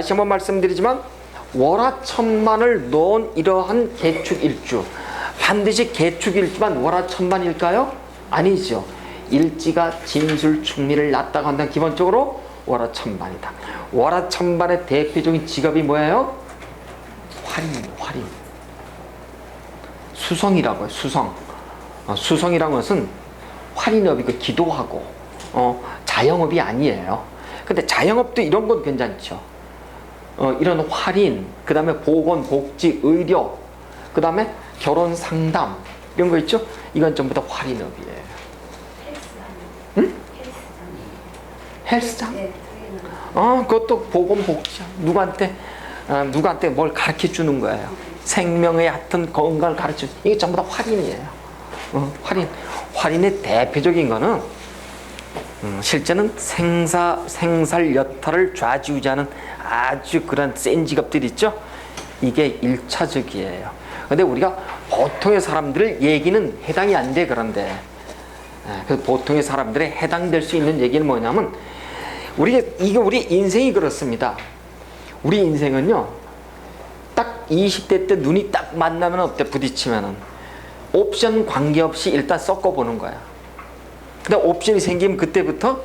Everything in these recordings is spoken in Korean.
다시 한번 말씀드리지만 월화천만을 놓은 이러한 개축일주, 반드시 개축일주만 월화천만일까요? 아니죠. 일지가 진술충미를 낳다고 한다면 기본적으로 월화천만이다. 월화천만의 대표적인 직업이 뭐예요? 활인. 수성이라고 해요. 수성. 수성이라는 것은 활인업이고 기도하고 자영업이 아니에요. 근데 자영업도 이런 건 괜찮죠. 이런 활인, 그 다음에 보건복지, 의료, 그 다음에 결혼상담 이런 거 있죠? 이건 전부 다 활인업이에요. 응? 헬스장? 네. 그것도 보건복지. 누구한테 뭘 가르쳐 주는 거예요. 생명의 하여튼 건강을 가르쳐 주는, 이게 전부 다 활인이에요. 활인의 대표적인 거는 실제는 생살 여타를 좌지우지하는 아주 그런 센 직업들이 있죠. 이게 1차적이에요. 근데 우리가 보통의 사람들 얘기는 해당이 안 돼. 그런데 그 보통의 사람들에 해당될 수 있는 얘기는 뭐냐면 우리 인생이 그렇습니다. 우리 인생은요, 딱 20대 때 눈이 딱 만나면 어때? 부딪히면은 옵션 관계없이 일단 섞어보는 거야. 근데 옵션이 생기면 그때부터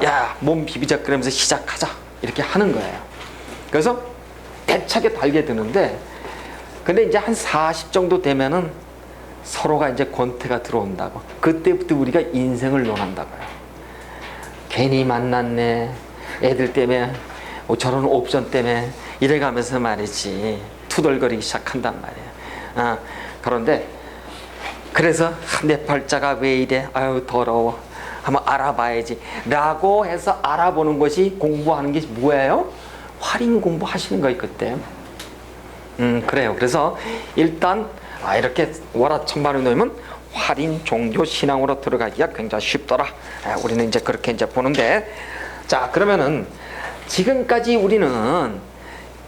야, 몸 비비자 그러면서 시작하자 이렇게 하는 거예요. 그래서 대차게 달게 되는데, 근데 이제 한 40 정도 되면은 서로가 이제 권태가 들어온다고. 그때부터 우리가 인생을 논한다고요. 괜히 만났네, 애들 때문에, 저런 옵션 때문에 이래가면서 말이지 투덜거리기 시작한단 말이에요. 그런데 그래서 내 팔자가 왜 이래, 아유 더러워, 한번 알아봐야지 라고 해서 알아보는 것이, 공부하는 게 뭐예요? 활인 공부하시는 거예요 그때. 그래요. 그래서 일단 이렇게 월화천만을 놓으면 활인 종교 신앙으로 들어가기가 굉장히 쉽더라. 우리는 이제 그렇게 이제 보는데, 자 그러면은 지금까지 우리는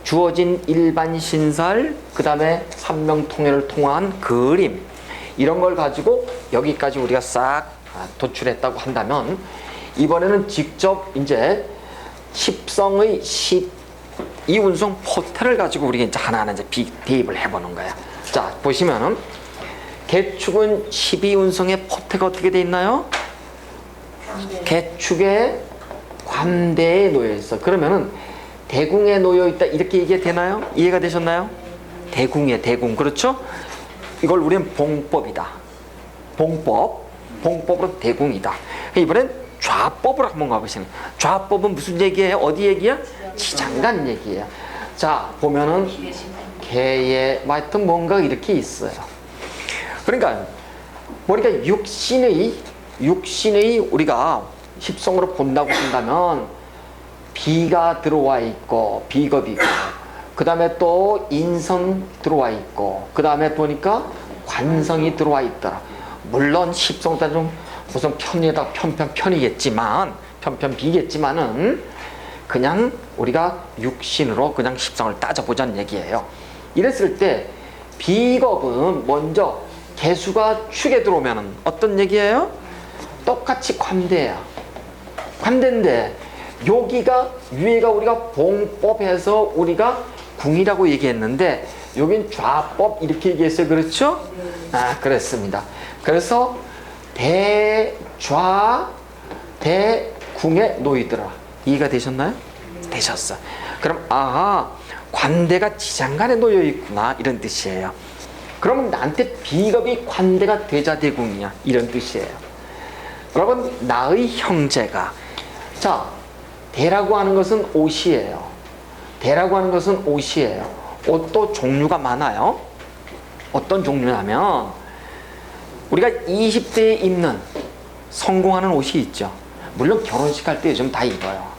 주어진 일반 신설, 그 다음에 삼명통일을 통한 그림, 이런 걸 가지고 여기까지 우리가 싹 도출했다고 한다면, 이번에는 직접 이제 십성의 이운송 포태를 가지고 우리가 이제 하나하나 이제 대입을 해보는 거야. 자 보시면은 개축은 12운성의 포태가 어떻게 돼 있나요? 개축에 관대에 놓여 있어. 그러면은 대궁에 놓여 있다 이렇게 얘기가 되나요? 이해가 되셨나요? 대궁에, 대궁, 그렇죠? 이걸 우리는 봉법이다. 봉법으로 대궁이다. 이번엔 좌법으로 한번 가보시는. 좌법은 무슨 얘기예요? 어디 얘기야? 지장간 얘기예요. 자 보면은 개에 하여튼 뭔가 이렇게 있어요. 그러니까 육신의 우리가 십성으로 본다고 한다면 비가 들어와 있고 비겁이고, 그 다음에 또 인성 들어와 있고, 그 다음에 보니까 관성이 들어와 있더라. 물론 십성 다 좀 무슨 편이다 편이겠지만 비겠지만은 그냥 우리가 육신으로 그냥 십성을 따져보자는 얘기예요. 이랬을 때 비겁은 먼저 개수가 축에 들어오면은 어떤 얘기예요? 똑같이 관대야. 관대인데 여기가 위에가 우리가 봉법해서 우리가 궁이라고 얘기했는데 여긴 좌법 이렇게 얘기했어요. 그렇죠? 그렇습니다. 그래서 대궁에 놓이더라. 이해가 되셨나요? 되셨어. 그럼 관대가 지장간에 놓여 있구나 이런 뜻이에요. 그러면 나한테 비겁이 관대가 대자대궁이야 이런 뜻이에요. 여러분, 나의 형제가, 자 대라고 하는 것은 옷이에요. 대라고 하는 것은 옷이에요. 옷도 종류가 많아요. 어떤 종류냐면 우리가 20대에 입는 성공하는 옷이 있죠. 물론 결혼식 할 때 요즘 다 입어요.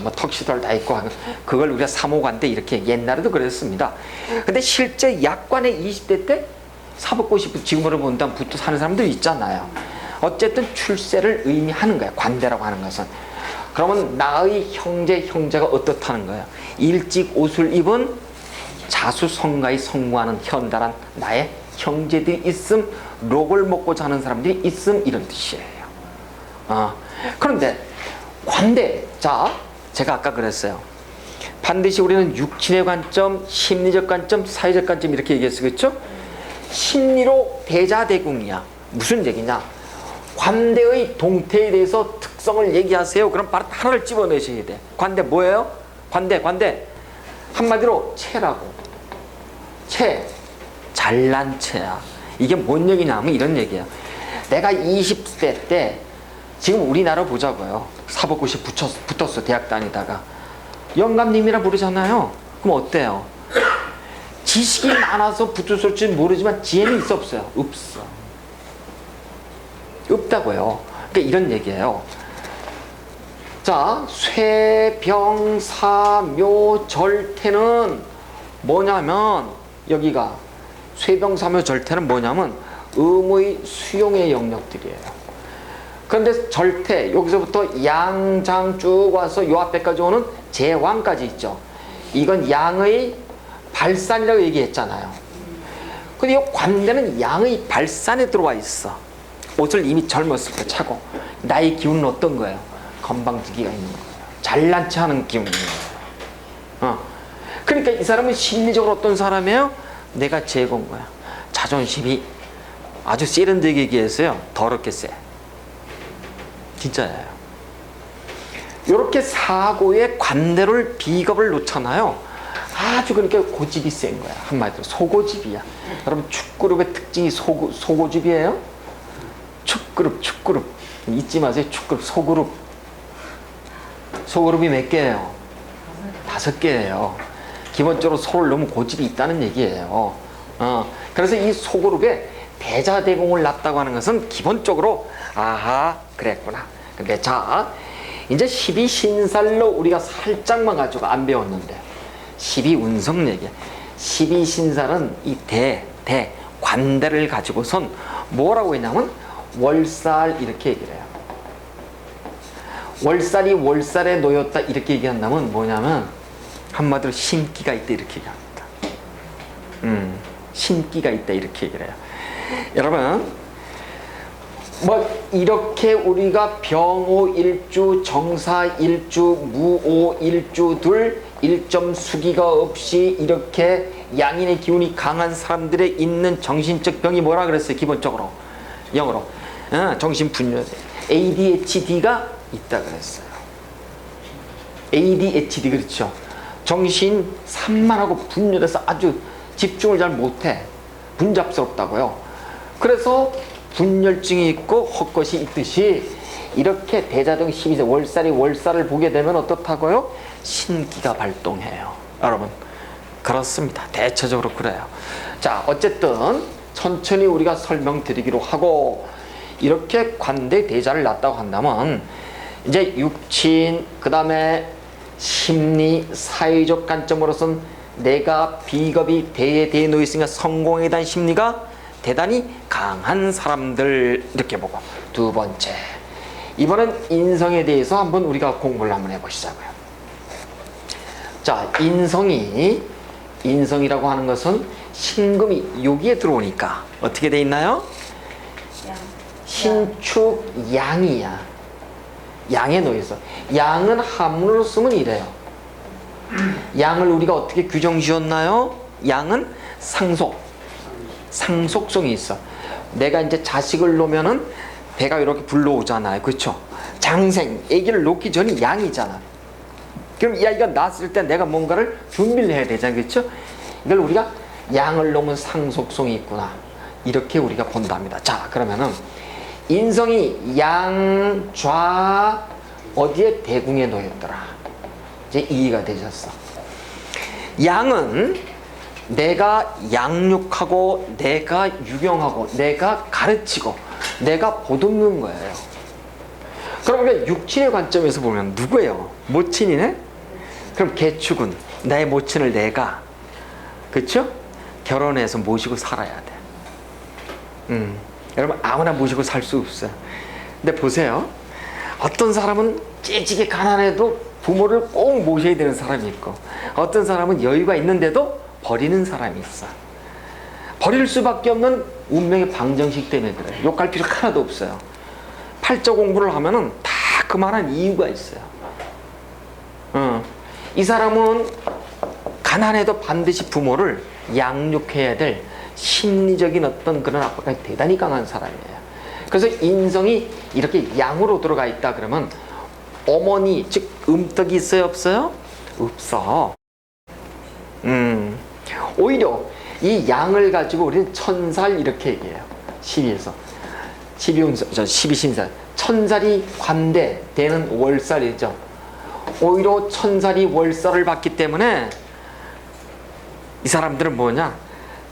뭐 턱시도를 다 입고 하는, 그걸 우리가 사모관 때 이렇게 옛날에도 그랬습니다. 근데 실제 약관에 20대 때 사복고 싶고 지금으로 본다면 붙어 사는 사람들이 있잖아요. 어쨌든 출세를 의미하는 거야, 관대라고 하는 것은. 그러면 나의 형제가 어떻다는 거예요? 일찍 옷을 입은 자수성가에 성공하는 현달한 나의 형제들이 있음, 록을 먹고 자는 사람들이 있음, 이런 뜻이에요. 그런데 관대, 자 제가 아까 그랬어요. 반드시 우리는 육친의 관점, 심리적 관점, 사회적 관점 이렇게 얘기했어. 그렇죠? 심리로 대자대궁이야. 무슨 얘기냐? 관대의 동태에 대해서 특성을 얘기하세요. 그럼 바로 하나를 집어내셔야 돼. 관대 뭐예요? 관대. 한마디로 체라고. 체. 잘난 체야. 이게 뭔 얘기냐면 이런 얘기야. 내가 20대 때 지금 우리나라 보자고요. 사법고시 붙었어. 대학 다니다가. 영감님이라 부르잖아요. 그럼 어때요? 지식이 많아서 붙었을지 모르지만 지혜는 있어 없어요? 없어. 없다고요. 그러니까 이런 얘기예요. 자, 쇠병사묘절태는 뭐냐면 여기가 쇠병사묘절태는 뭐냐면 음의 수용의 영역들이에요. 그런데 절태 여기서부터 양장 쭉 와서 요 앞에까지 오는 제왕까지 있죠. 이건 양의 발산이라고 얘기했잖아요. 근데 이 관대는 양의 발산에 들어와 있어. 옷을 이미 젊었을 때 차고 나의 기운은 어떤 거예요? 건방지기가 있는 거예요. 잘난 체 하는 기운이에요. 그러니까 이 사람은 심리적으로 어떤 사람이에요? 내가 제거인 거야. 자존심이 아주 세련되게 얘기해서요. 더럽게 세. 진짜예요. 이렇게 사고의 관대를 비겁을 놓잖아요. 아주 그러니까 고집이 센 거야. 한마디로 소고집이야. 여러분 축그룹의 특징이 소고집이에요. 축그룹 잊지 마세요. 축그룹 소그룹이 몇 개예요? 5개예요. 기본적으로 소를 너무 고집이 있다는 얘기예요. 그래서 이 소그룹에 대자대공을 놨다고 하는 것은 기본적으로 아하 그랬구나. 근데 자 이제 12신살로 우리가 살짝만 가지고 안 배웠는데 12운성 얘기야. 12신살은 이 관대를 가지고선 뭐라고 했냐면 월살 이렇게 얘기를 해요. 월살이 월살에 놓였다 이렇게 얘기한다면 뭐냐면 한마디로 신기가 있다 이렇게 얘기합니다. 신기가 있다 이렇게 얘기를 해요. 여러분 뭐 이렇게 우리가 병오일주, 정사일주, 무오일주들 일점 수기가 없이 이렇게 양인의 기운이 강한 사람들에 있는 정신적 병이 뭐라 그랬어요? 기본적으로 영어로 정신분열 ADHD가 있다 그랬어요. ADHD 그렇죠. 정신 산만하고 분열해서 아주 집중을 잘 못해. 분잡스럽다고요. 그래서 분열증이 있고 헛것이 있듯이 이렇게 대자동 12세 월살을 보게 되면 어떻다고요? 신기가 발동해요. 여러분 그렇습니다. 대체적으로 그래요. 자 어쨌든 천천히 우리가 설명드리기로 하고 이렇게 관대 대자를 놨다고 한다면 이제 육친 그 다음에 심리 사회적 관점으로선 내가 비겁이 대에 놓여 있으니까 성공에 대한 심리가 대단히 강한 사람들 이렇게 보고 두 번째 이번엔 인성에 대해서 한번 우리가 공부를 한번 해보시자고요. 자 인성이라고 하는 것은 신금이 여기에 들어오니까 어떻게 돼 있나요? 신축 양이야. 양에 놓여서 양은 한문으로 쓰면 이래요. 양을 우리가 어떻게 규정 지었나요? 양은 상속성이 있어. 내가 이제 자식을 놓으면은 배가 이렇게 불러오잖아요. 그렇죠? 장생, 아기를 놓기 전이 양이잖아. 그럼 이 아이가 낳았을 때 내가 뭔가를 준비를 해야 되잖아요. 그렇죠? 이걸 우리가 양을 놓으면 상속성이 있구나. 이렇게 우리가 본답니다. 자, 그러면은 인성이 양좌 어디에 대궁에 놓였더라. 이제 이해가 되셨어. 양은 내가 양육하고 내가 유경하고 내가 가르치고 내가 보듬는 거예요. 그럼 우리가 육친의 관점에서 보면 누구예요? 모친이네? 그럼 개축은 나의 모친을 내가 그렇죠? 결혼해서 모시고 살아야 돼. 여러분 아무나 모시고 살 수 없어요. 근데 보세요. 어떤 사람은 찌지게 가난해도 부모를 꼭 모셔야 되는 사람이 있고 어떤 사람은 여유가 있는데도 버리는 사람이 있어. 버릴 수밖에 없는 운명의 방정식 때문에 그래요. 욕할 필요 하나도 없어요. 팔자 공부를 하면은 다 그만한 이유가 있어요. 이 사람은 가난해도 반드시 부모를 양육해야 될 심리적인 어떤 그런 압박감이 대단히 강한 사람이에요. 그래서 인성이 이렇게 양으로 들어가 있다 그러면 어머니, 즉 음덕이 있어요, 없어요? 없어. 오히려 이 양을 가지고 우리는 천살 이렇게 얘기해요. 12에서 12신살 천살이 관대 대는 월살이죠. 오히려 천살이 월살을 받기 때문에 이 사람들은 뭐냐,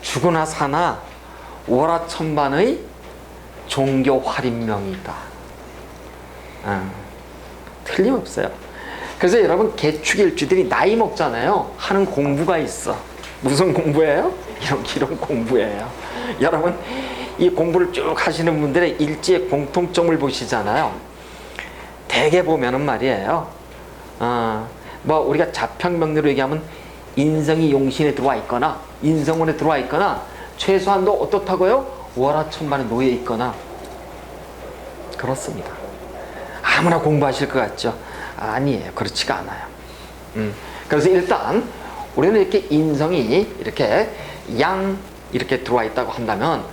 죽으나 사나 월화천반의 종교 활인명이다. 틀림없어요. 그래서 여러분 개축일주들이 나이 먹잖아요. 하는 공부가 있어. 무슨 공부예요? 이런 공부예요. 여러분 이 공부를 쭉 하시는 분들의 일지의 공통점을 보시잖아요. 대개 보면은 말이에요. 뭐 우리가 자평명리로 얘기하면 인성이 용신에 들어와 있거나 인성운에 들어와 있거나 최소한도 어떻다고요? 월화천반에 놓여 있거나 그렇습니다. 아무나 공부하실 것 같죠? 아니에요. 그렇지가 않아요. 그래서 일단 우리는 이렇게 인성이 이렇게 이렇게 들어와 있다고 한다면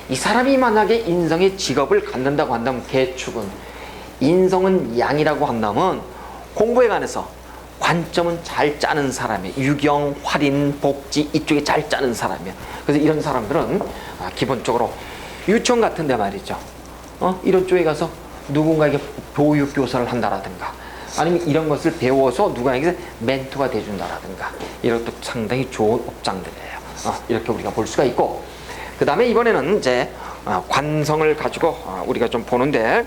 이 사람이 만약에 인성의 직업을 갖는다고 한다면 개축은 인성은 양이라고 한다면 공부에 관해서 관점은 잘 짜는 사람이에요. 유경, 활인, 복지 이쪽에 잘 짜는 사람이에요. 그래서 이런 사람들은 기본적으로 유치원 같은 데 말이죠. 이런 쪽에 가서 누군가에게 교육교사를 한다라든가 아니면 이런 것을 배워서 누구에게 멘토가 돼준다라든가 이런 또 상당히 좋은 업장들이에요. 이렇게 우리가 볼 수가 있고, 그 다음에 이번에는 이제 관성을 가지고 우리가 좀 보는데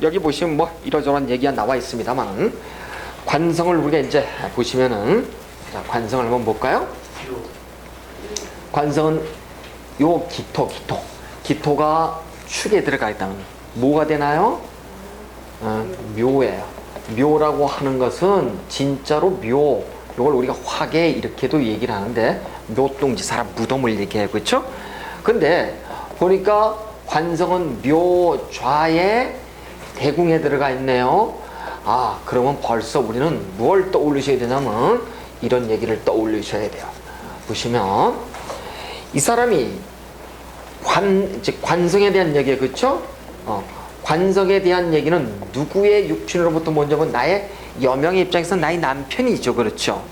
여기 보시면 뭐 이러저러한 얘기가 나와 있습니다만 관성을 우리가 이제 보시면은 자, 관성을 한번 볼까요? 관성은 요 기토가 축에 들어가 있다면 뭐가 되나요? 묘예요. 묘라고 하는 것은 진짜로 묘, 이걸 우리가 화계 이렇게도 얘기를 하는데 묘동지 사람 무덤을 얘기해요. 그렇죠? 근데 보니까 관성은 묘좌의 대궁에 들어가 있네요. 그러면 벌써 우리는 뭘 떠올리셔야 되냐면 이런 얘기를 떠올리셔야 돼요. 보시면 이 사람이 관성에 대한 얘기예요. 그렇죠? 관성에 대한 얘기는 누구의 육친으로부터 먼저 본 나의 여명의 입장에서 나의 남편이죠. 그렇죠?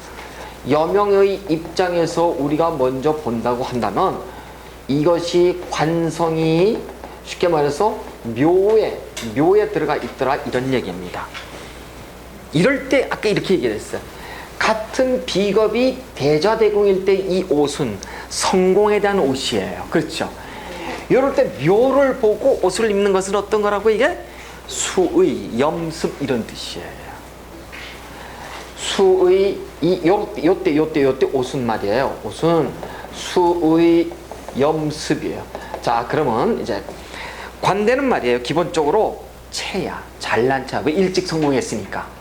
여명의 입장에서 우리가 먼저 본다고 한다면 이것이 관성이 쉽게 말해서 묘에 들어가 있더라 이런 얘기입니다. 이럴 때 아까 이렇게 얘기를 했어요. 같은 비겁이 대자대공일 때 이 옷은 성공에 대한 옷이에요. 그렇죠? 이럴 때 묘를 보고 옷을 입는 것은 어떤 거라고? 이게 수의, 염습 이런 뜻이에요. 수의 요때 옷은 말이에요. 옷은 수의 염습이에요. 자, 그러면 이제 관대는 말이에요. 기본적으로 체야, 잘난 차. 왜 일찍 성공했으니까.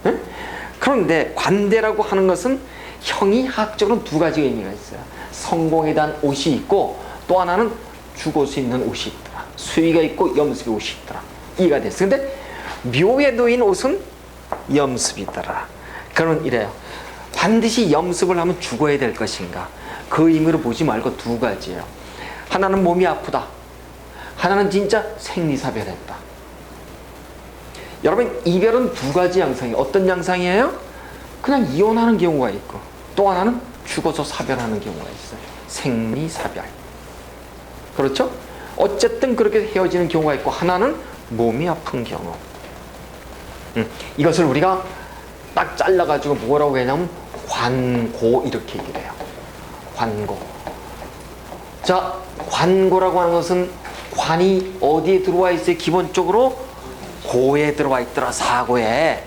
응? 그런데 관대라고 하는 것은 형이학적으로 두 가지 의미가 있어요. 성공에 대한 옷이 있고 또 하나는 죽을 수 있는 옷이 있더라. 수위가 있고 염습의 옷이 있더라. 이해가 됐어요. 근데 묘에 놓인 옷은 염습이더라. 그러면 이래요. 반드시 염습을 하면 죽어야 될 것인가? 그 의미로 보지 말고 두 가지예요. 하나는 몸이 아프다. 하나는 진짜 생리사별했다. 여러분 이별은 두 가지 양상이에요. 어떤 양상이에요? 그냥 이혼하는 경우가 있고 또 하나는 죽어서 사별하는 경우가 있어요. 생리사별. 그렇죠? 어쨌든 그렇게 헤어지는 경우가 있고 하나는 몸이 아픈 경우. 이것을 우리가 딱 잘라가지고 뭐라고 하냐면 관고 이렇게 얘기를 해요. 관고. 자, 관고라고 하는 것은 관이 어디에 들어와 있어요? 기본적으로 고에 들어와 있더라. 사고에.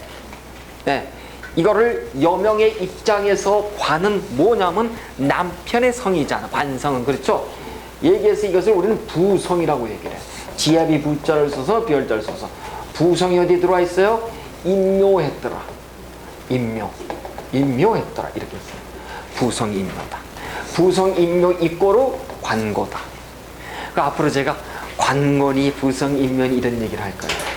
네. 이거를 여명의 입장에서 관은 뭐냐면 남편의 성이잖아. 관성은. 그렇죠? 얘기해서 이것을 우리는 부성이라고 얘기를 해요. 지압이 부자를 써서 비열자를 써서 부성이 어디 들어와 있어요? 임묘했더라. 임묘했더라 이렇게 했어요. 부성이 임묘다. 부성 임묘 이꼬로 관고다. 그러니까 앞으로 제가 관건이 부성 임묘니 이런 얘기를 할 거예요.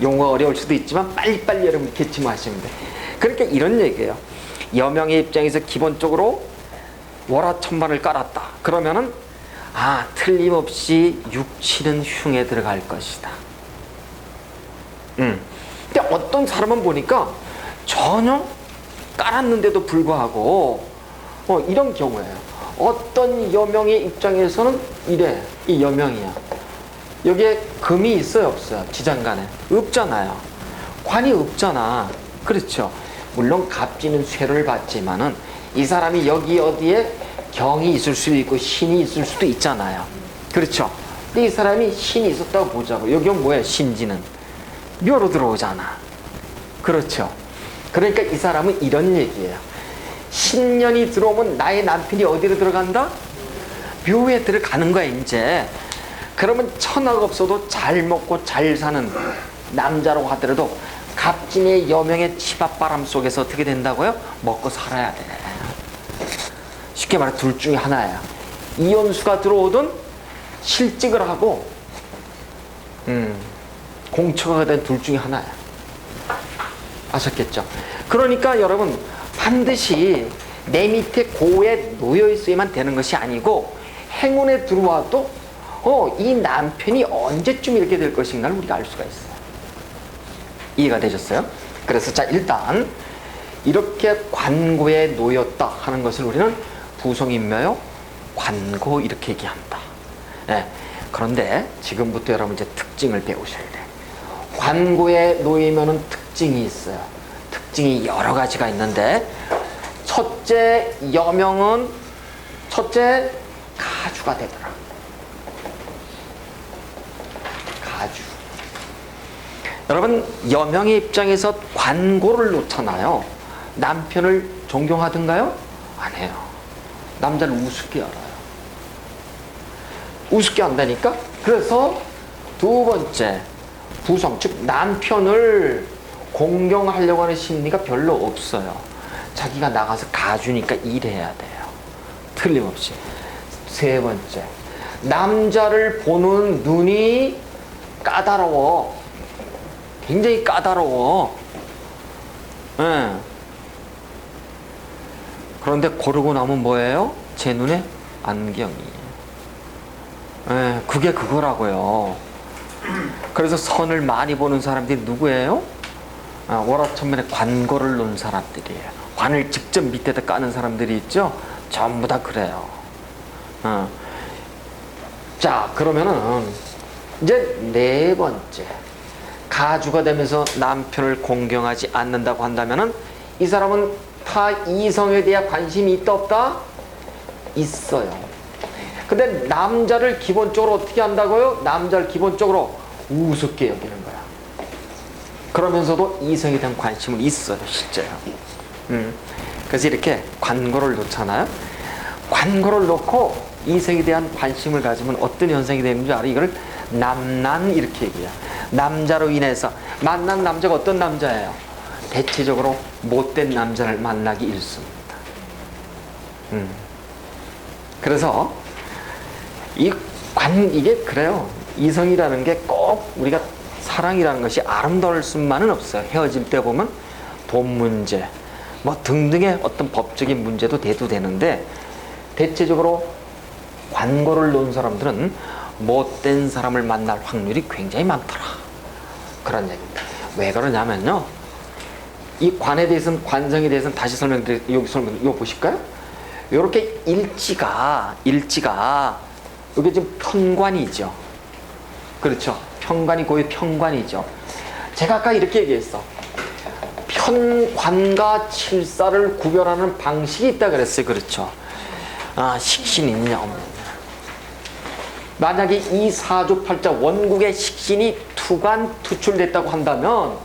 용어가 어려울 수도 있지만 빨리빨리 여러분 캐치하시면 돼. 그러니까 이런 얘기예요. 여명의 입장에서 기본적으로 월화천만을 깔았다. 그러면은 틀림없이 육치는 흉에 들어갈 것이다. 근데 어떤 사람은 보니까 전혀 깔았는데도 불구하고 이런 경우예요. 어떤 여명의 입장에서는 이래. 이 여명이야. 여기에 금이 있어요, 없어요? 지장간에 없잖아요. 관이 없잖아. 그렇죠. 물론 갑진은 쇠를 받지만은 이 사람이 여기 어디에 경이 있을 수도 있고 신이 있을 수도 있잖아요. 그렇죠. 근데 이 사람이 신이 있었다고 보자고. 여기 뭐야? 신지는 묘로 들어오잖아. 그렇죠. 그러니까 이 사람은 이런 얘기예요. 신년이 들어오면 나의 남편이 어디로 들어간다? 묘에 들어가는 거야 이제. 그러면 천하가 없어도 잘 먹고 잘 사는 남자라고 하더라도 갑진의 여명의 치맛바람 속에서 어떻게 된다고요? 먹고 살아야 돼. 쉽게 말해 둘 중에 하나야. 이혼수가 들어오든 실직을 하고 공처가 된 둘 중에 하나야. 아셨겠죠? 그러니까 여러분 반드시 내 밑에 고에 놓여 있어야만 되는 것이 아니고 행운에 들어와도 이 남편이 언제쯤 이렇게 될 것인가를 우리가 알 수가 있어요. 이해가 되셨어요? 그래서 자 일단 이렇게 관고에 놓였다 하는 것을 우리는 부성인묘요 관고 이렇게 얘기합니다. 네. 그런데 지금부터 여러분 이제 특징을 배우셔야 돼. 관고에 놓이면은 특징이 있어요. 특징이 여러 가지가 있는데 첫째 여명은 첫째 가주가 되더라. 가주. 여러분 여명의 입장에서 관고를 놓잖아요. 남편을 존경하든가요? 안 해요. 남자를 우습게 알아요. 우습게 한다니까? 그래서 두 번째 부성, 즉 남편을 공경하려고 하는 심리가 별로 없어요. 자기가 나가서 가주니까 일해야 돼요. 틀림없이. 세 번째, 남자를 보는 눈이 까다로워. 굉장히 까다로워. 네. 그런데 고르고 나면 뭐예요? 제 눈에 안경이에요. 네, 그게 그거라고요. 그래서 선을 많이 보는 사람들이 누구예요? 월화천만에 관고를 놓은 사람들이에요. 관을 직접 밑에다 까는 사람들이 있죠? 전부 다 그래요. 자, 그러면은 이제 네 번째, 가주가 되면서 남편을 공경하지 않는다고 한다면은 이 사람은 타 이성에 대한 관심이 있다 없다? 있어요. 근데 남자를 기본적으로 어떻게 한다고요? 남자를 기본적으로 우습게 여기는 거야. 그러면서도 이성에 대한 관심은 있어요, 실제요. 그래서 이렇게 관고를 놓잖아요. 관고를 놓고 이성에 대한 관심을 가지면 어떤 현상이 되는 줄 알아? 이걸 남난 이렇게 얘기해요. 남자로 인해서 만난 남자가 어떤 남자예요? 대체적으로 못된 남자를 만나기 일쑤입니다. 그래서 이게 그래요. 이성이라는 게 꼭 우리가 사랑이라는 것이 아름다울 수만은 없어요. 헤어질 때 보면 돈 문제 뭐 등등의 어떤 법적인 문제도 돼도 되는데 대체적으로 관고를 놓은 사람들은 못된 사람을 만날 확률이 굉장히 많더라. 그런 얘기입니다. 왜 그러냐면요. 이 관에 대해서는 관성에 대해서는 다시 설명드릴게요. 여기 이거 보실까요? 이렇게 일지가 이게 지금 편관이죠. 그렇죠. 편관이 거의 편관이죠. 제가 아까 이렇게 얘기했어. 편관과 칠사를 구별하는 방식이 있다 그랬어요. 그렇죠. 식신이 있냐 없느냐. 만약에 이 사주팔자 원국의 식신이 투관 투출됐다고 한다면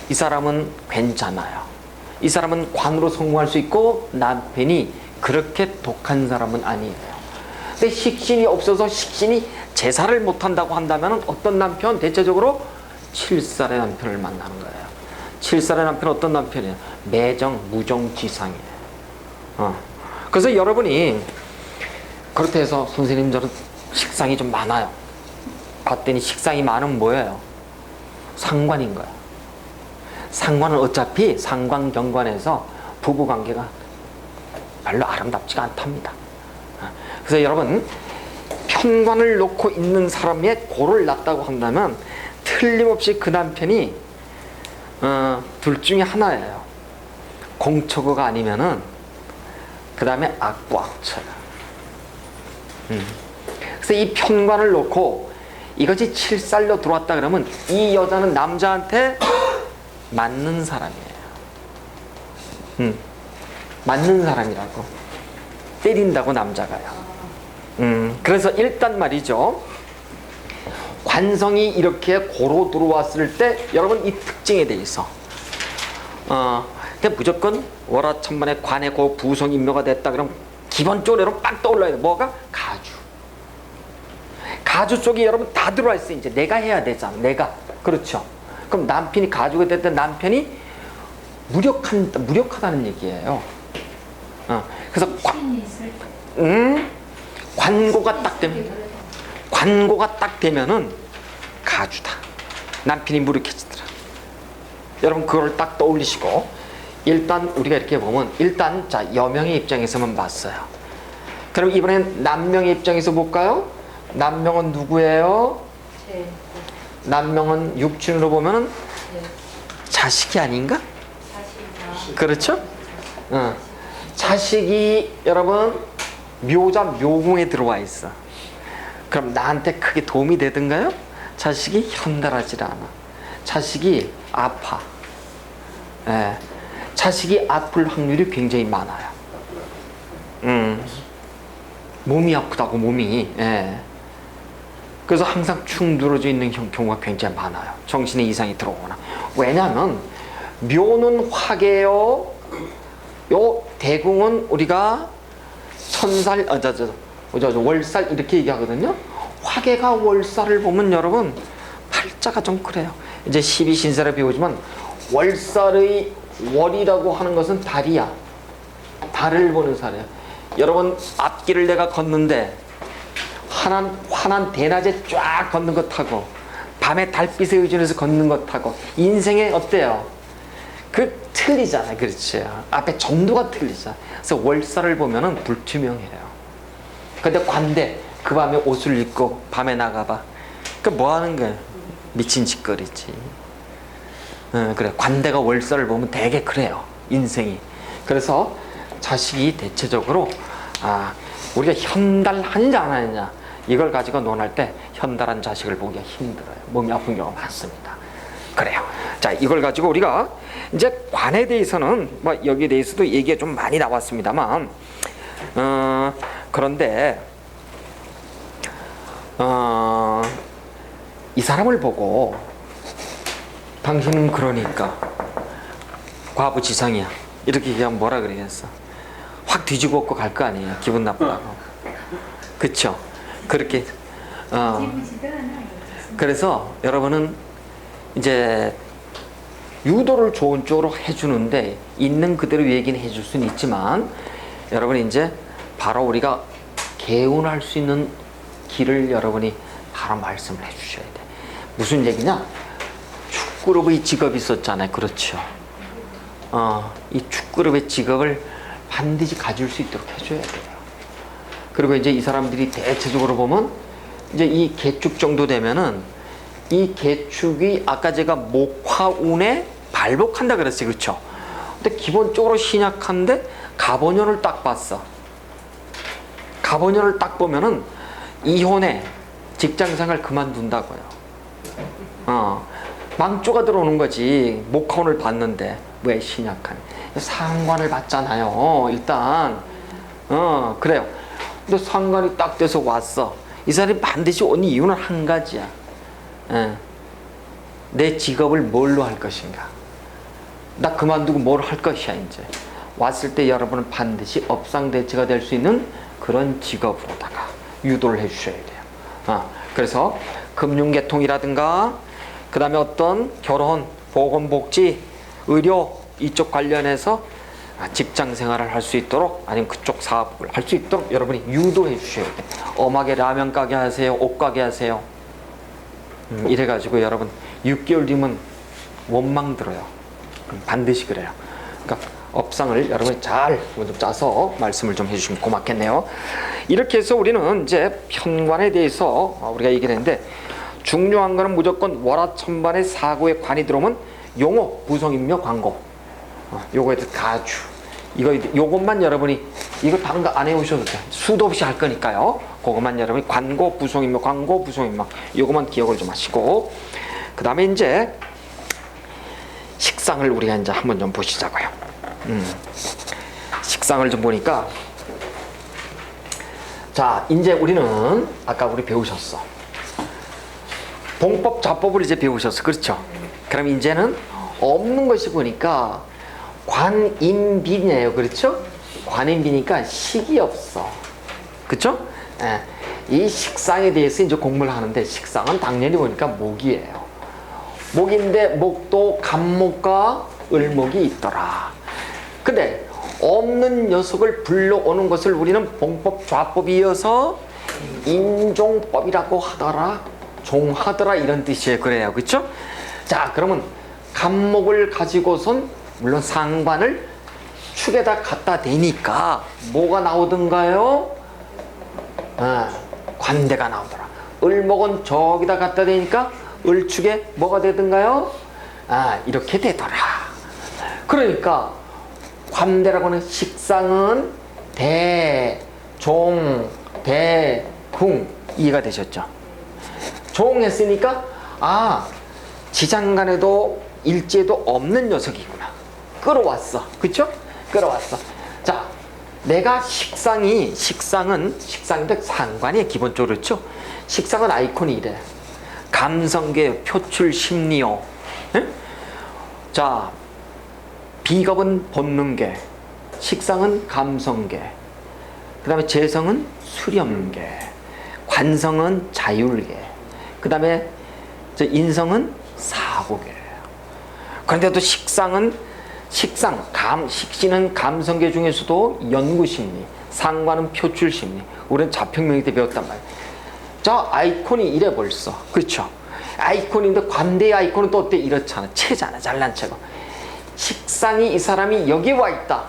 이 사람은 괜찮아요. 이 사람은 관으로 성공할 수 있고 남편이 그렇게 독한 사람은 아니에요. 근데 식신이 없어서 식신이 제사를 못한다고 한다면 어떤 남편? 대체적으로 칠살의 남편을 만나는 거예요. 칠살의 남편은 어떤 남편이에요? 매정, 무정지상이에요. 그래서 여러분이 그렇다 해서 선생님 저는 식상이 좀 많아요. 봤더니 식상이 많으면 뭐예요? 상관인 거예요. 상관은 어차피 상관경관에서 부부 관계가 별로 아름답지가 않답니다. 그래서 여러분, 편관을 놓고 있는 사람의 고를 낳았다고 한다면 틀림없이 그 남편이 둘 중에 하나예요. 공처가 아니면은 그 다음에 악부 악처야. 그래서 이 편관을 놓고 이것이 칠살로 들어왔다 그러면 이 여자는 남자한테 맞는 사람이에요. 맞는 사람이라고. 때린다고 남자가요. 그래서 일단 말이죠, 관성이 이렇게 고로 들어왔을 때 여러분 이 특징에 대해서 그냥 무조건 월화천만에 관에 고 부성인묘가 됐다 그러면 기본적으로 여러분 빡 떠올라야 돼. 뭐가? 가주. 가주 쪽이 여러분 다 들어와 있어. 이제 내가 해야 되잖아. 내가. 그렇죠. 그럼 남편이 가주가 됐든 남편이 무력하다는 얘기예요. 그래서 관고가 딱 되면은 가주다. 남편이 무력해지더라. 여러분 그걸 딱 떠올리시고, 일단 우리가 이렇게 보면 일단 자, 여명의 입장에서만 봤어요. 그럼 이번엔 남명의 입장에서 볼까요? 남명은 누구예요? 남명은 육친으로 보면은 자식이 아닌가? 그렇죠? 자식이 여러분 묘자 묘궁에 들어와 있어. 그럼 나한테 크게 도움이 되든가요? 자식이 현달하지 않아. 자식이 아파. 예. 자식이 아플 확률이 굉장히 많아요. 몸이 아프다고 몸이. 예. 그래서 항상 축 늘어져 있는 경우가 굉장히 많아요. 정신에 이상이 들어오거나. 왜냐하면 묘는 화계요. 요 대궁은 우리가 천살, 월살 이렇게 얘기하거든요. 화계가 월살을 보면 여러분 팔자가 좀 그래요. 이제 12신사를 배우지만 월살의 월이라고 하는 것은 달이야. 달을 보는 살이야. 여러분 앞길을 내가 걷는데 환한 대낮에 쫙 걷는 것하고 밤에 달빛에 의존해서 걷는 것하고 인생에 어때요? 그 틀리잖아요. 그렇죠. 앞에 정도가 틀리잖아요. 그래서 월살을 보면은 불투명해요. 근데 관대 그 밤에 옷을 입고 밤에 나가봐. 그 뭐 하는 거야? 미친 짓거리지. 그래. 관대가 월살을 보면 되게 그래요. 인생이. 그래서 자식이 대체적으로 우리가 현달하느냐 안 하느냐 이걸 가지고 논할 때 현달한 자식을 보기가 힘들어요. 몸이 아픈 경우가 많습니다. 그래요. 자, 이걸 가지고 우리가 이제 관에 대해서는 뭐 여기에 대해서도 얘기가 좀 많이 나왔습니다만, 그런데 이 사람을 보고 당신은 그러니까 과부지상이야 이렇게 얘기하면 뭐라 그러겠어? 확 뒤지고 엎고 갈 거 아니에요. 기분 나쁘다고. 그쵸? 그렇게 그래서 여러분은 이제 유도를 좋은 쪽으로 해주는데 있는 그대로 얘기는 해줄 수는 있지만, 여러분이 이제 바로 우리가 개운할 수 있는 길을 여러분이 바로 말씀을 해주셔야 돼. 무슨 얘기냐? 축그룹의 직업이 있었잖아요. 그렇죠? 이 축그룹의 직업을 반드시 가질 수 있도록 해줘야 돼요. 그리고 이제 이 사람들이 대체적으로 보면 이제 이 개축 정도 되면은 이 개축이 아까 제가 목화운에 발복한다 그랬어요. 그렇죠? 근데 기본적으로 신약한데 갑원년을 딱 봤어. 갑원년을 딱 보면은 이혼에 직장생활 그만둔다고요. 망조가 들어오는 거지. 목화운을 봤는데 왜 신약하네. 상관을 받잖아요. 일단 그래요. 근데 상관이 딱 돼서 왔어. 이 사람이 반드시 온 이유는 한 가지야. 내 직업을 뭘로 할 것인가. 나 그만두고 뭘 할 것이야. 이제 왔을 때 여러분은 반드시 업상대체가 될 수 있는 그런 직업으로다가 유도를 해 주셔야 돼요. 그래서 금융계통이라든가 그 다음에 어떤 결혼, 보건복지, 의료 이쪽 관련해서 직장 생활을 할 수 있도록, 아니면 그쪽 사업을 할 수 있도록 여러분이 유도해 주셔야 돼요. 엄하게 라면 가게 하세요. 옷 가게 하세요. 이래가지고 여러분 6개월 뒤면 원망 들어요. 반드시 그래요. 그러니까 업상을 여러분이 잘 좀 짜서 말씀을 좀 해주시면 고맙겠네요. 이렇게 해서 우리는 이제 편관에 대해서 우리가 얘기를 했는데, 중요한 거는 무조건 월화천반의 사고에 관이 들어오면 용어, 부성인묘, 관고, 요거에 대해서 가주, 요것만 여러분이 이거 다른 거 안 해오셔도 돼. 수도 없이 할 거니까요. 그것만 여러분이 관고, 부성인묘, 관고, 부성인묘, 요것만 기억을 좀 하시고, 그 다음에 이제 식상을 우리가 이제 한번 좀 보시자고요. 식상을 좀 보니까, 자, 이제 우리는 아까 우리 배우셨어. 봉법, 좌법을 이제 배우셨어. 그렇죠? 그럼 이제는 없는 것이 보니까 관임비네요. 그렇죠? 관임비니까 식이 없어. 그렇죠? 예. 이 식상에 대해서 이제 공부를 하는데, 식상은 당연히 보니까 목이에요. 목인데 목도 간목과 을목이 있더라. 근데 없는 녀석을 불러오는 것을 우리는 봉법, 좌법이 이어서 인종법이라고 하더라, 종하더라, 이런 뜻이에요. 그래요. 그렇죠? 자, 그러면 간목을 가지고선 물론 상관을 축에다 갖다 대니까 뭐가 나오던가요? 관대가 나오더라. 을목은 저기다 갖다 대니까 을축에 뭐가 되던가요? 이렇게 되더라. 그러니까 관대라고 하는 식상은 대, 종, 대, 궁, 이해가 되셨죠? 종 했으니까 지장간에도 일제도 없는 녀석이구나. 끌어왔어. 그쵸? 끌어왔어. 자, 내가 식상인데 상관이 기본적으로 그렇죠? 식상은 아이콘이 이래. 감성계, 표출, 심리요. 에? 자, 비겁은 본능계, 식상은 감성계, 그 다음에 재성은 수렴계, 관성은 자율계, 그 다음에 인성은 사고계. 그런데도 식신은 감성계 중에서도 연구심리, 상관은 표출심리. 우리는 자평명리 때 배웠단 말이에요. 자, 아이콘이 이래 벌써. 그렇죠? 아이콘인데 관대의 아이콘은 또 어때? 이렇잖아. 체잖아. 잘난 체고. 식상이 이 사람이 여기 와 있다.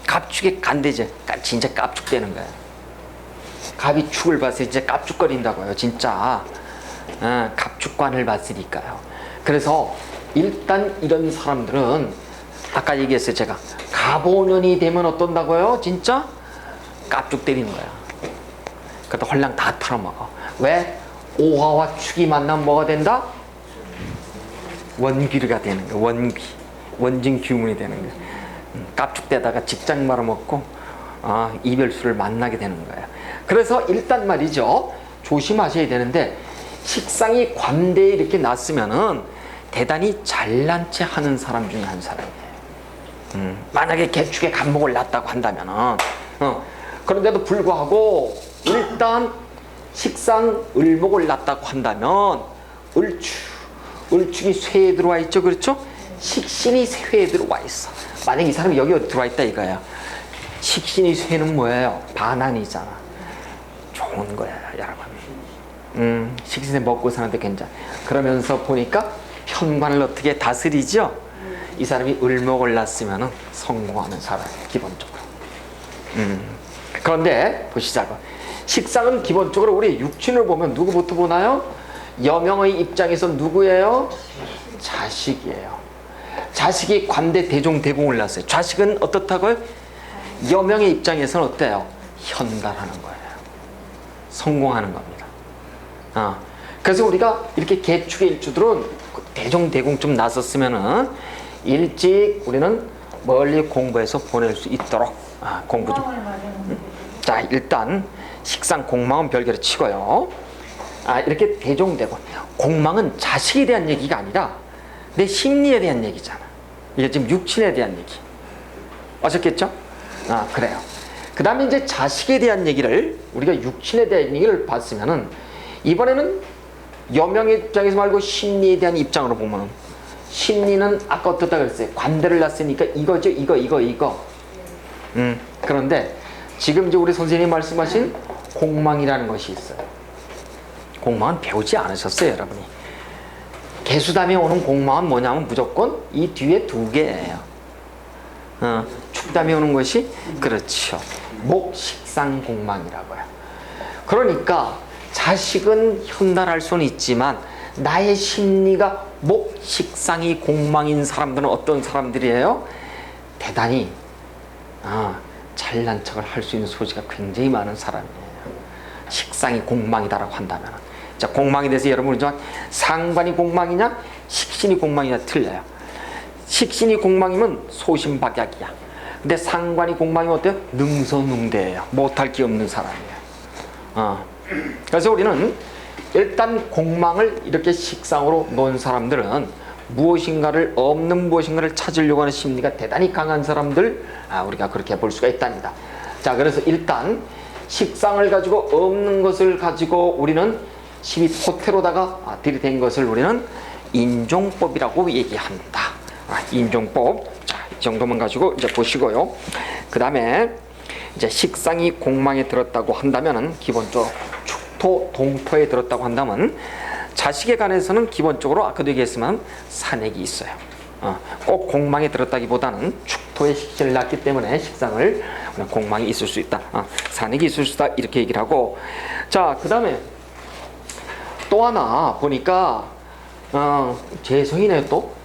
갑축의 간대제. 진짜 깝죽대는 거야. 갑이 축을 봤을 때 진짜 깝죽거린다고요. 진짜. 갑축관을 봤으니까요. 그래서 일단 이런 사람들은 아까 얘기했어요. 제가 갑오년이 되면 어떤다고요? 진짜 깝죽때리는 거야. 그러다 홀랑 다 털어먹어. 왜? 오화와 축이 만나면 뭐가 된다? 원귀가 되는 거야. 원귀. 원진규문이 되는 거야. 깝죽대다가 직장 말아먹고 이별수를 만나게 되는 거야. 그래서 일단 말이죠. 조심하셔야 되는데, 식상이 관대에 이렇게 났으면은 대단히 잘난 체 하는 사람 중에 한 사람이에요. 만약에 개축에 간목을 났다고 한다면은, 그런데도 불구하고 일단 식상 을목을 났다고 한다면 을축이 쇠에 들어와 있죠. 그렇죠? 식신이 쇠에 들어와 있어. 만약에 이 사람이 여기 들어와 있다 이거야. 식신이 쇠는 뭐예요? 반환이잖아. 좋은 거야, 여러분. 식신에 먹고 사는데 괜찮아. 그러면서 보니까 편관을 어떻게 다스리죠? 이 사람이 을목을 낳았으면 성공하는 사람이에요, 기본적으로. 그런데 보시자고. 식상은 기본적으로 우리 육친을 보면 누구부터 보나요? 여명의 입장에서 누구예요? 자식이에요. 자식이 관대 대종 대공을 낳았어요. 자식은 어떻다고요? 여명의 입장에서는 어때요? 현달하는 거예요. 성공하는 겁니다. 그래서 우리가 이렇게 개축의 일주들은 대종 대공 좀 났었으면은 일찍 우리는 멀리 공부해서 보낼 수 있도록 공부 좀. 자, 일단 식상 공망은 별개로 치고요. 이렇게 대종되고, 공망은 자식에 대한 얘기가 아니라 내 심리에 대한 얘기잖아. 이게 지금 육친에 대한 얘기. 아셨겠죠? 그래요. 그 다음에 이제 자식에 대한 얘기를, 우리가 육친에 대한 얘기를 봤으면은, 이번에는 여명의 입장에서 말고 심리에 대한 입장으로 보면, 심리는 아까 어떻다 그랬어요? 관대를 낳았으니까 이거죠. 이거. 그런데 지금 이제 우리 선생님이 말씀하신 공망이라는 것이 있어요. 공망은 배우지 않으셨어요, 여러분이. 개수담에 오는 공망은 뭐냐면 무조건 이 뒤에 두 개예요. 그 다음에 오는 것이 그렇죠. 목식상공망이라고요. 그러니까 자식은 현달할 수는 있지만 나의 심리가 목식상이 공망인 사람들은 어떤 사람들이에요? 대단히 잘난 척을 할 수 있는 소지가 굉장히 많은 사람이에요. 식상이 공망이다라고 한다면, 자, 공망에 대해서 여러분 이제 상관이 공망이냐 식신이 공망이냐 틀려요. 식신이 공망이면 소신박약이야. 근데 상관이 공망이면 어때요? 능서능대예요. 못할 게 없는 사람이에요. 그래서 우리는 일단 공망을 이렇게 식상으로 놓은 사람들은 없는 무엇인가를 찾으려고 하는 심리가 대단히 강한 사람들, 우리가 그렇게 볼 수가 있답니다. 자, 그래서 일단 식상을 가지고 없는 것을 가지고 우리는 12토태로다가 들이댄 것을 우리는 인종법이라고 얘기한다. 인종법. 자, 이 정도만 가지고 이제 보시고요. 그 다음에 이제 식상이 공망에 들었다고 한다면은 기본적으로 축토, 동토에 들었다고 한다면 자식에 관해서는 기본적으로 아까도 얘기했지만 산액이 있어요. 꼭 공망에 들었다기보다는 축토에 식신을 낳기 때문에 식상을 공망이 있을 수 있다. 산액이 있을 수 있다. 이렇게 얘기를 하고, 자, 그 다음에 또 하나 보니까 재성이네. 또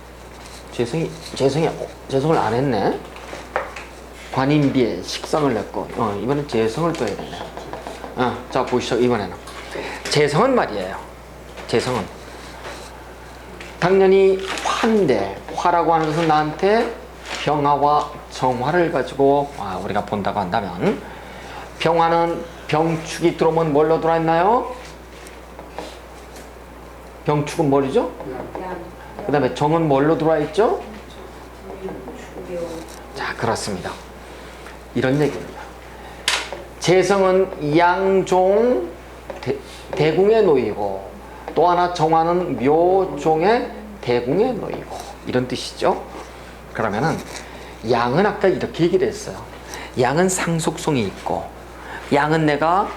재성을 안 했네. 관인비에 식상을 냈고 이번엔 재성을 또 해야 되네. 자, 보시죠. 이번에는 재성은 말이에요. 재성은 당연히 화인데, 화라고 하는 것은 나한테 병화와 정화를 가지고 우리가 본다고 한다면, 병화는 병축이 들어오면 뭘로 들어와 있나요? 병축은 뭐죠? 그 다음에 정은 뭘로 들어와 있죠? 자, 그렇습니다. 이런 얘기입니다. 재성은 양종 대궁에 놓이고, 또 하나 정화는 묘종의 대궁에 놓이고, 이런 뜻이죠. 그러면은 양은 아까 이렇게 얘기를 했어요. 양은 상속성이 있고, 양은 내가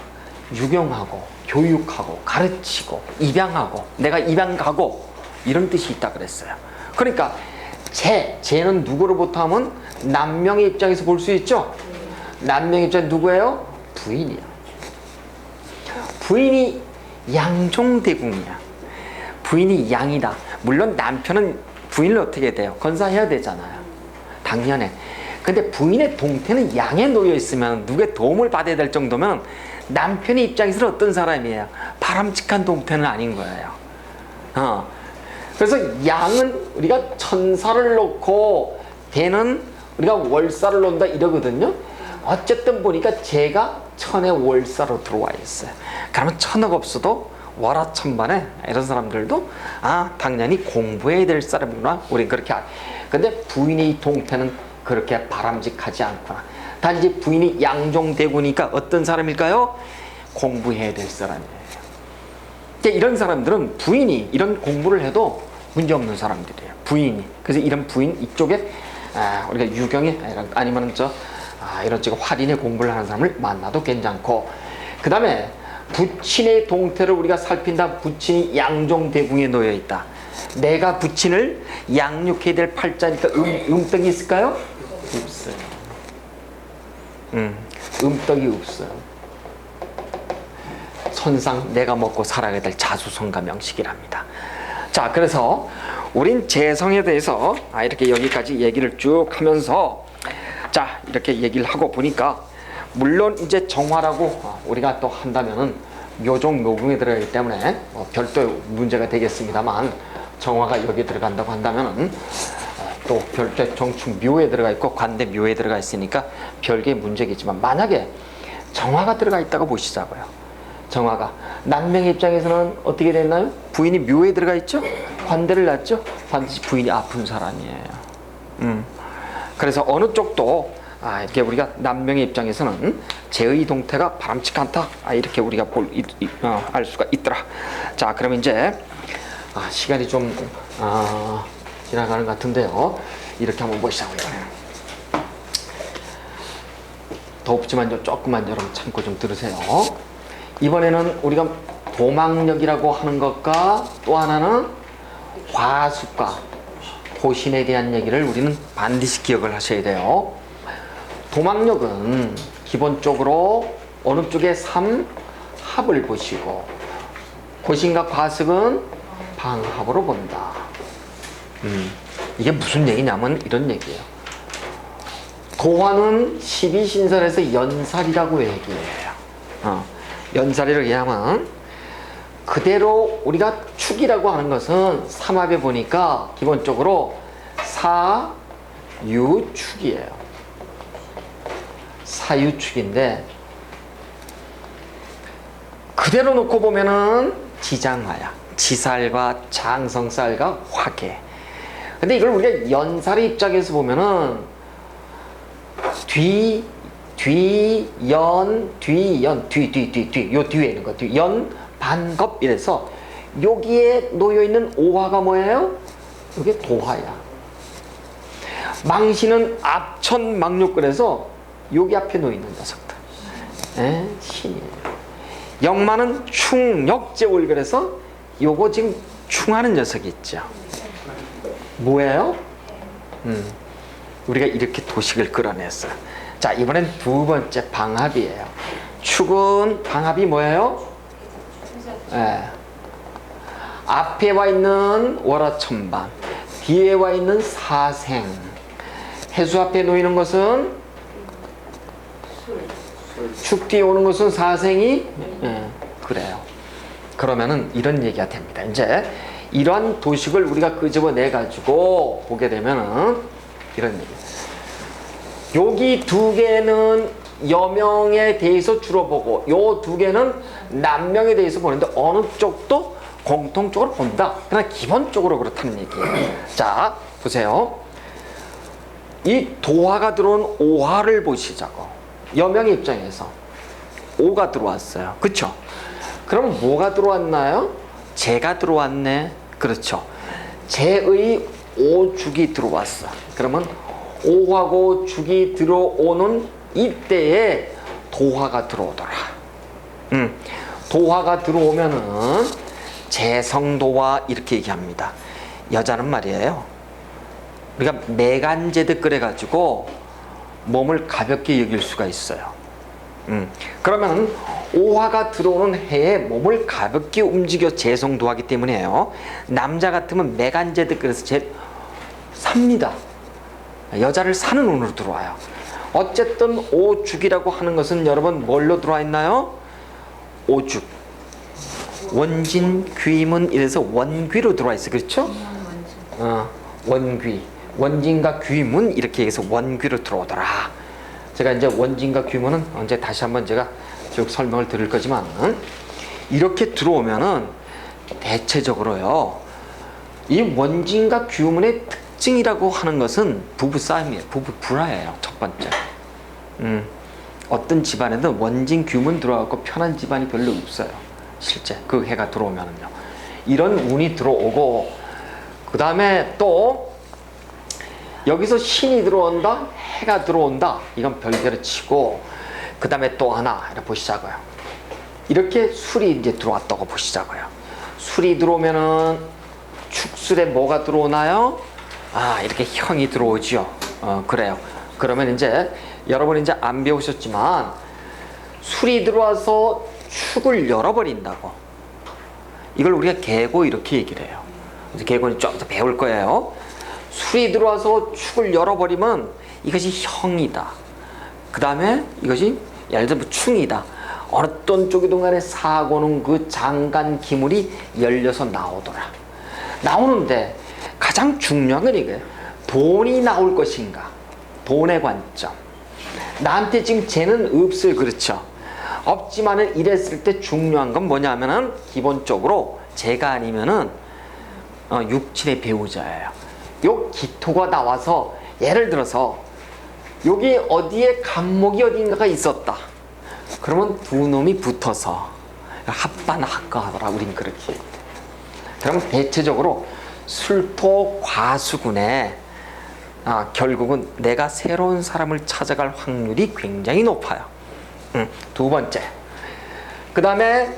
유경하고 교육하고 가르치고 입양하고 내가 입양 가고 이런 뜻이 있다 그랬어요. 그러니까 쟤는 누구로부터 하면 남명의 입장에서 볼 수 있죠. 남명의 입장은 누구예요? 부인이야. 부인이 양종대궁이야. 부인이 양이다. 물론 남편은 부인을 어떻게 돼요? 건사해야 되잖아요. 당연해. 근데 부인의 동태는 양에 놓여 있으면 누구의 도움을 받아야 될 정도면 남편의 입장에서는 어떤 사람이에요? 바람직한 동태는 아닌 거예요. 그래서 양은 우리가 천사를 놓고 대는 우리가 월사를 놓는다 이러거든요. 어쨌든 보니까 제가 천의 월사로 들어와 있어요. 그러면 천억 없어도 월화천반에 이런 사람들도 당연히 공부해야 될 사람이구나. 우린 그렇게 근데 부인의 동태는 그렇게 바람직하지 않구나. 단지 부인이 양종대구니까 어떤 사람일까요? 공부해야 될 사람이에요. 이런 사람들은 부인이 이런 공부를 해도 문제없는 사람들이에요. 부인이. 그래서 이런 부인 이쪽에 우리가 유경에 아니면 이런 지금 활인의 공부를 하는 사람을 만나도 괜찮고, 그 다음에 부친의 동태를 우리가 살핀다. 부친이 양종대궁에 놓여 있다. 내가 부친을 양육해야 될 팔자니까 음덕이 있을까요? 없어요. 음덕이 없어요. 선상 내가 먹고 살아야 될 자수성가 명식이랍니다. 자, 그래서 우린 재성에 대해서 이렇게 여기까지 얘기를 쭉 하면서, 자, 이렇게 얘기를 하고 보니까, 물론 이제 정화라고 우리가 또 한다면은 묘종 묘궁에 들어가기 때문에 별도의 문제가 되겠습니다만, 정화가 여기에 들어간다고 한다면은 또 별도의 정축 묘에 들어가 있고 관대 묘에 들어가 있으니까 별개의 문제겠지만, 만약에 정화가 들어가 있다고 보시자고요. 정화가 남명의 입장에서는 어떻게 됐나요? 부인이 묘에 들어가 있죠? 관대를 낳죠? 반드시 부인이 아픈 사람이에요. 그래서 어느 쪽도 이렇게 우리가 남명의 입장에서는 제의 동태가 바람직하지 않다. 이렇게 우리가 알 수가 있더라. 자, 그러면 이제 시간이 좀 지나가는 것 같은데요. 이렇게 한번 보시자고요. 덥지만 조금만 여러분 참고 좀 들으세요. 이번에는 우리가 도망력이라고 하는 것과 또 하나는 화수과 호신에 대한 얘기를 우리는 반드시 기억을 하셔야 돼요. 도막력은 기본적으로 어느 쪽에 3 합을 보시고 고신과 과습은 방합으로 본다. 이게 무슨 얘기냐면 이런 얘기예요. 도화는 12신설에서 연살이라고 얘기해요. 연살이라고 얘기하면 그대로 우리가 축이라고 하는 것은 삼합에 보니까 기본적으로 사유축이에요. 사유축인데 그대로 놓고 보면은 지장화야. 지살과 장성살과 화계. 근데 이걸 우리가 연살의 입장에서 보면은 뒤, 요 뒤에 있는 거, 연, 반겁 이래서 여기에 놓여있는 오화가 뭐예요? 이게 도화야. 망신은 압천망육 그래서 여기 앞에 놓여있는 녀석들. 신이에요. 역마는 충역제월 그래서 요거 지금 충하는 녀석이 있죠. 뭐예요? 우리가 이렇게 도식을 끌어냈어요. 자, 이번엔 두 번째 방합이에요. 축은 방합이 뭐예요? 앞에 와 있는 월화천방, 뒤에 와 있는 사생. 해수 앞에 놓이는 것은 축 뒤에 오는 것은 사생이 그래요. 그러면은 이런 얘기가 됩니다. 이제 이러한 도식을 우리가 끄집어내 가지고 보게 되면은 이런 얘기. 여기 두 개는 여명에 대해서 주로 보고 요 두 개는 남명에 대해서 보는데 어느 쪽도 공통적으로 본다. 그러나 기본적으로 그렇다는 얘기예요. 자, 보세요. 이 도화가 들어온 오화를 보시자고. 여명의 입장에서 오가 들어왔어요. 그렇죠? 그럼 뭐가 들어왔나요? 재가 들어왔네. 그렇죠. 재의 오축이 들어왔어. 그러면 오하고 죽이 들어오는 이때에 도화가 들어오더라. 도화가 들어오면은 재성도화 이렇게 얘기합니다. 여자는 말이에요. 우리가 매간제득 그래가지고 몸을 가볍게 여길 수가 있어요. 그러면 오화가 들어오는 해에 몸을 가볍게 움직여 재성도하기 때문에요. 남자 같으면 매간제득 그래서 삽니다. 여자를 사는 운으로 들어와요. 어쨌든 오죽이라고 하는 것은 여러분 뭘로 들어와 있나요? 오죽. 원진, 귀문 이래서 원귀로 들어와 있어요. 그렇죠? 원귀. 원진과 귀문 이렇게 해서 원귀로 들어오더라. 제가 이제 원진과 귀문은 언제 다시 한번 제가 쭉 설명을 드릴 거지만 이렇게 들어오면은 대체적으로요. 이 원진과 귀문의 특징이라고 하는 것은 부부 싸움이에요. 부부 불화예요. 첫 번째. 어떤 집안에도 원진 귀문 들어가고 편한 집안이 별로 없어요. 실제 그 해가 들어오면은요. 이런 운이 들어오고 그 다음에 또 여기서 신이 들어온다, 해가 들어온다. 이건 별개로 치고 그 다음에 또 하나 이렇게 보시자고요. 이렇게 술이 이제 들어왔다고 보시자고요. 술이 들어오면은 축술에 뭐가 들어오나요? 이렇게 형이 들어오죠. 그래요. 그러면 이제 여러분 이제 안 배우셨지만 술이 들어와서 축을 열어버린다고. 이걸 우리가 계고 이렇게 얘기를 해요. 계고는 좀 더 배울 거예요. 술이 들어와서 축을 열어버리면 이것이 형이다. 그 다음에 이것이 예를 들어 충이다. 어떤 쪽이든 간에 사고는 그 장간 기물이 열려서 나오더라. 나오는데 가장 중요한 건 이거예요. 돈이 나올 것인가. 돈의 관점. 나한테 지금 재는 없어요. 그렇죠? 없지만은 이랬을 때 중요한 건 뭐냐면은 기본적으로 재가 아니면은 육친의 배우자예요. 요 기토가 나와서 예를 들어서 여기 어디에 간목이 어딘가가 있었다. 그러면 두 놈이 붙어서 합반합가하더라. 우린 그렇게. 그럼 대체적으로 술토 과수군에 결국은 내가 새로운 사람을 찾아갈 확률이 굉장히 높아요. 두 번째. 그 다음에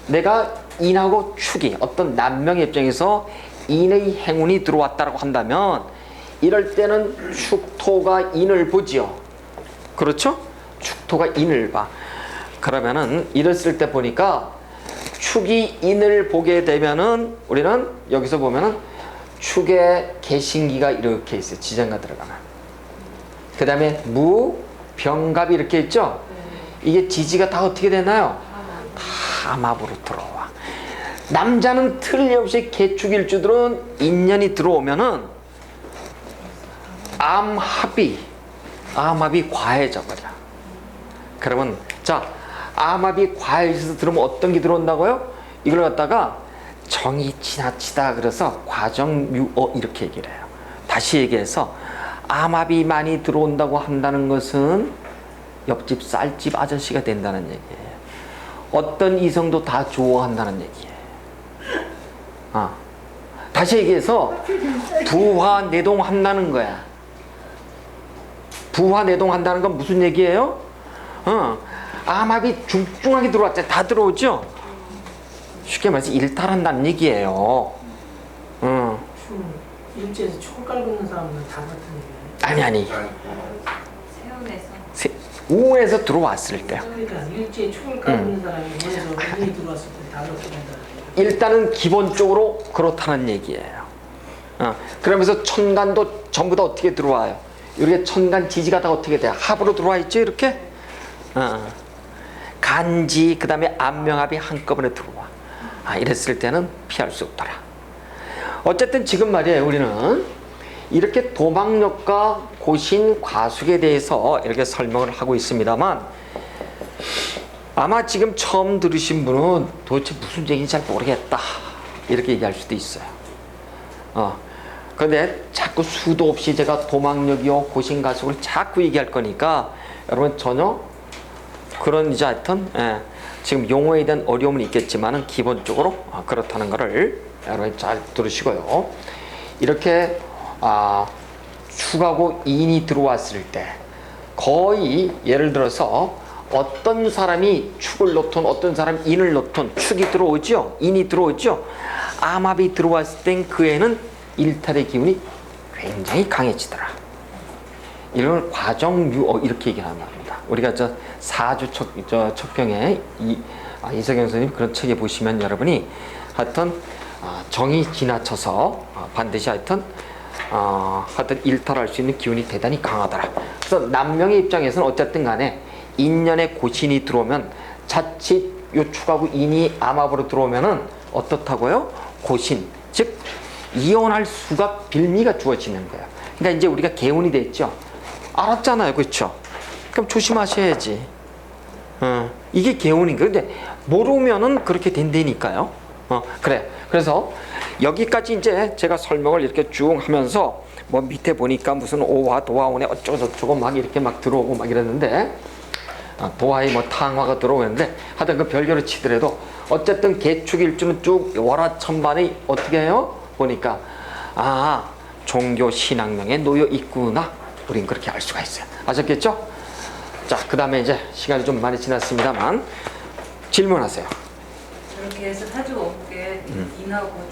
내가 인하고 축이 어떤 남명의 입장에서 인의 행운이 들어왔다고 한다면 이럴 때는 축토가 인을 보지요. 그렇죠? 축토가 인을 봐. 그러면은 이랬을 때 보니까 축이 인을 보게 되면은 우리는 여기서 보면은 축의 개신기가 이렇게 있어요. 지장가 들어가면. 그 다음에 무, 병갑이 이렇게 있죠? 이게 지지가 다 어떻게 되나요? 다 암합으로 들어와. 남자는 틀림없이 개축일주들은 인연이 들어오면은 암합이 과해져 버려. 그러면 자, 암합이 과해져서 들어오면 어떤 게 들어온다고요? 이걸 갖다가 정이 지나치다 그래서 과정유어 이렇게 얘기를 해요. 다시 얘기해서 암합이 많이 들어온다고 한다는 것은 옆집 쌀집 아저씨가 된다는 얘기예요. 어떤 이성도 다 좋아한다는 얘기예요. 다시 얘기해서 부화내동한다는 거야. 부화내동한다는 건 무슨 얘기예요? 암합이 중중하게 들어왔잖아요. 다 들어오죠? 쉽게 말해서 일탈한다는 얘기예요. 일제에서 축을 깔고 있는 사람은 다 같은 얘기예요? 아니. 세운에서 우에서 들어왔을 때요. 그러니까 일제에 축을 깔고 있는 사람이 우에서 운이 들어왔을 때 다 그렇게 된다는 얘기예요? 일단은 기본적으로 그렇다는 얘기예요. 그러면서 천간도 전부 다 어떻게 들어와요? 이렇게 천간 지지가 다 어떻게 돼요? 합으로 들어와 있죠, 이렇게? 간지, 그 다음에 암명합이 한꺼번에 들어와. 이랬을 때는 피할 수 없더라. 어쨌든 지금 말이에요, 우리는 이렇게 도망력과 고신, 과숙에 대해서 이렇게 설명을 하고 있습니다만, 아마 지금 처음 들으신 분은 도대체 무슨 얘기인지 잘 모르겠다 이렇게 얘기할 수도 있어요. 그런데 자꾸 수도 없이 제가 도망력이요 고신, 과숙을 자꾸 얘기할 거니까 여러분 전혀 그런 이제 하여튼 지금 용어에 대한 어려움은 있겠지만은 기본적으로 그렇다는 것을 여러분 잘 들으시고요. 이렇게 축하고 인이 들어왔을 때 거의 예를 들어서 어떤 사람이 축을 놓든 어떤 사람이 인을 놓든 축이 들어오죠. 인이 들어오죠. 암합이 들어왔을 땐 그 애는 일탈의 기운이 굉장히 강해지더라. 이런 과정유어 이렇게 얘기를 합니다. 우리가 저 사주 척경에 이석영 선생님 그런 책에 보시면 여러분이 하여튼 정이 지나쳐서 반드시 하여튼 일탈할 수 있는 기운이 대단히 강하더라. 그래서 남명의 입장에서는 어쨌든 간에 인연의 고신이 들어오면 자칫 요 축하고 인이 암합으로 들어오면은 어떻다고요? 고신, 즉 이혼할 수가 빌미가 주어지는 거예요. 그러니까 이제 우리가 개운이 됐죠. 알았잖아요, 그렇죠? 그럼 조심하셔야지. 이게 개운인 거예요. 근데 모르면은 그렇게 된다니까요. 그래. 그래서 여기까지 이제 제가 설명을 이렇게 쭉 하면서 뭐 밑에 보니까 무슨 오화 도화원에 어쩌고 저쩌고 막 이렇게 막 들어오고 막 이랬는데 도화에 뭐 탕화가 들어오는데 하여튼 그 별개로 치더라도 어쨌든 개축일주는 쭉 월화천반이 어떻게 해요? 보니까 종교 신앙명에 놓여 있구나. 우린 그렇게 알 수가 있어요. 아셨겠죠? 자, 그 다음에 이제 시간이 좀 많이 지났습니다만 질문하세요. 이렇게 해서 사주 어묵에 인하고